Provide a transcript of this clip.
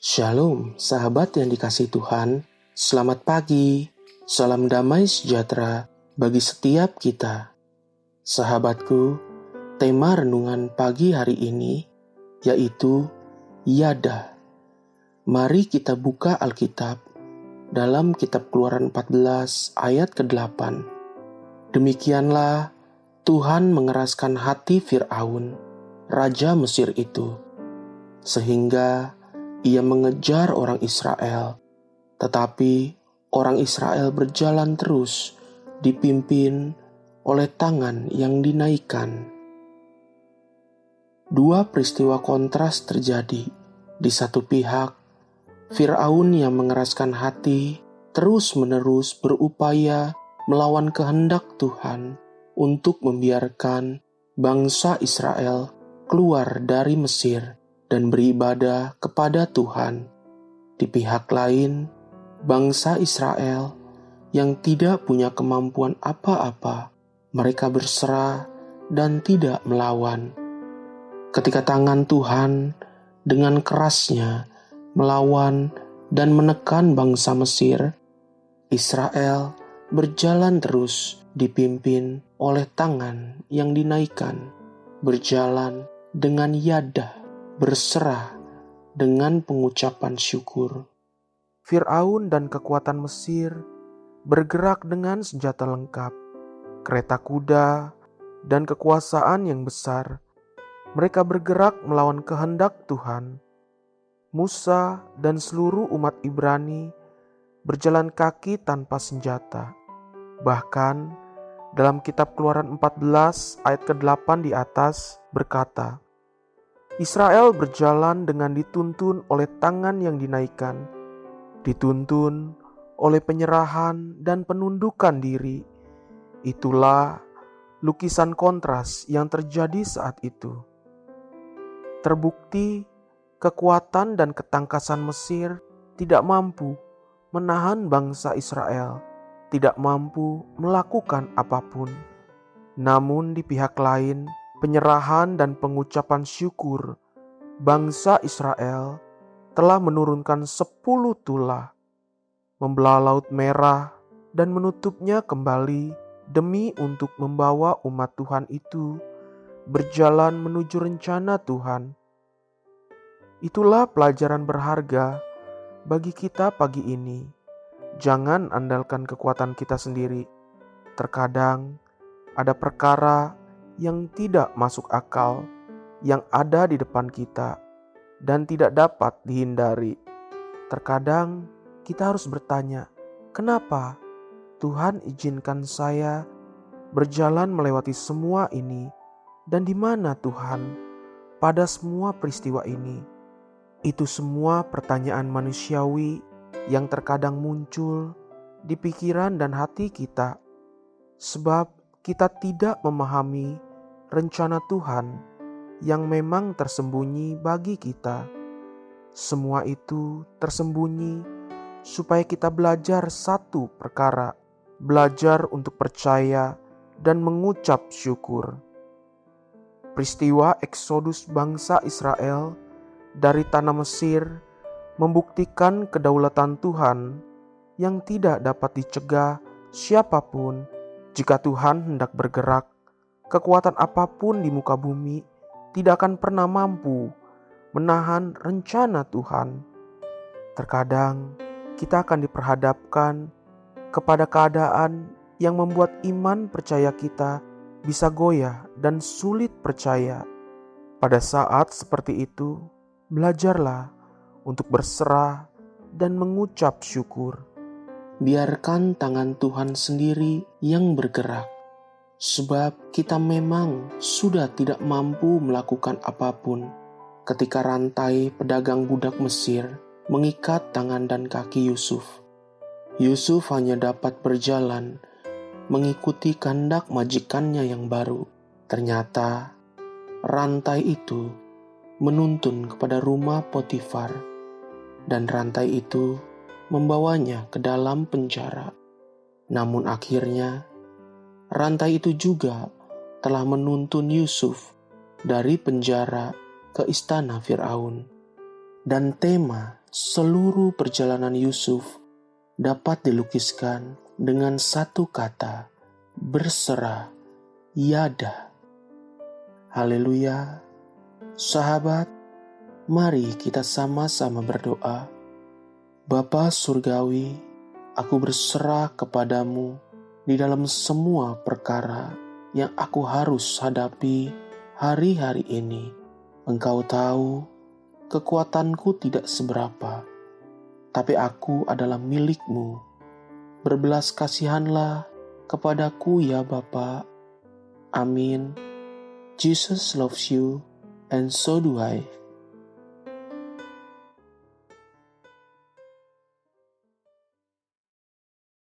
Shalom, sahabat yang dikasihi Tuhan. Selamat pagi, salam damai sejahtera bagi setiap kita. Sahabatku, tema renungan pagi hari ini yaitu Yada. Mari kita buka Alkitab dalam kitab Keluaran 14 ayat ke-8. Demikianlah Tuhan mengeraskan hati Fir'aun, raja Mesir itu, sehingga ia mengejar orang Israel, tetapi orang Israel berjalan terus, dipimpin oleh tangan yang dinaikkan. Dua peristiwa kontras terjadi. Di satu pihak, Fir'aun yang mengeraskan hati terus-menerus berupaya melawan kehendak Tuhan untuk membiarkan bangsa Israel keluar dari Mesir dan beribadah kepada Tuhan. Di pihak lain, bangsa Israel yang tidak punya kemampuan apa-apa, mereka berserah dan tidak melawan. Ketika tangan Tuhan dengan kerasnya melawan dan menekan bangsa Mesir, Israel berjalan terus dipimpin oleh tangan yang dinaikkan, berjalan dengan yada, berserah dengan pengucapan syukur. Fir'aun dan kekuatan Mesir bergerak dengan senjata lengkap, kereta kuda, dan kekuasaan yang besar. Mereka bergerak melawan kehendak Tuhan. Musa dan seluruh umat Ibrani berjalan kaki tanpa senjata. Bahkan dalam kitab Keluaran 14 ayat ke-8 di atas berkata, Israel berjalan dengan dituntun oleh tangan yang dinaikkan, dituntun oleh penyerahan dan penundukan diri. Itulah lukisan kontras yang terjadi saat itu. Terbukti kekuatan dan ketangkasan Mesir tidak mampu menahan bangsa Israel, tidak mampu melakukan apapun. Namun di pihak lain, penyerahan dan pengucapan syukur bangsa Israel telah menurunkan 10 tulah, membelah Laut Merah dan menutupnya kembali demi untuk membawa umat Tuhan itu berjalan menuju rencana Tuhan. Itulah pelajaran berharga bagi kita pagi ini. Jangan andalkan kekuatan kita sendiri. Terkadang ada perkara yang tidak masuk akal yang ada di depan kita dan tidak dapat dihindari. Terkadang kita harus bertanya, kenapa Tuhan izinkan saya berjalan melewati semua ini, dan di mana Tuhan pada semua peristiwa ini? Itu semua pertanyaan manusiawi yang terkadang muncul di pikiran dan hati kita, sebab kita tidak memahami rencana Tuhan yang memang tersembunyi bagi kita. Semua itu tersembunyi supaya kita belajar satu perkara, belajar untuk percaya dan mengucap syukur. Peristiwa eksodus bangsa Israel dari tanah Mesir membuktikan kedaulatan Tuhan yang tidak dapat dicegah siapapun. Jika Tuhan hendak bergerak, kekuatan apapun di muka bumi tidak akan pernah mampu menahan rencana Tuhan. Terkadang kita akan diperhadapkan kepada keadaan yang membuat iman percaya kita bisa goyah dan sulit percaya. Pada saat seperti itu, belajarlah untuk berserah dan mengucap syukur. Biarkan tangan Tuhan sendiri yang bergerak, sebab kita memang sudah tidak mampu melakukan apapun ketika rantai pedagang budak Mesir mengikat tangan dan kaki Yusuf. Yusuf hanya dapat berjalan mengikuti kehendak majikannya yang baru. Ternyata rantai itu menuntun kepada rumah Potifar, dan rantai itu membawanya ke dalam penjara. Namun akhirnya rantai itu juga telah menuntun Yusuf dari penjara ke istana Fir'aun. dan tema seluruh perjalanan Yusuf dapat dilukiskan dengan satu kata, berserah, yada. Haleluya. Sahabat, mari kita sama-sama berdoa. Bapa Surgawi, aku berserah kepadamu di dalam semua perkara yang aku harus hadapi hari-hari ini. Engkau tahu, kekuatanku tidak seberapa, tapi aku adalah milik-Mu. Berbelas kasihanlah kepadaku ya Bapa. Amin. Jesus loves you, and so do I.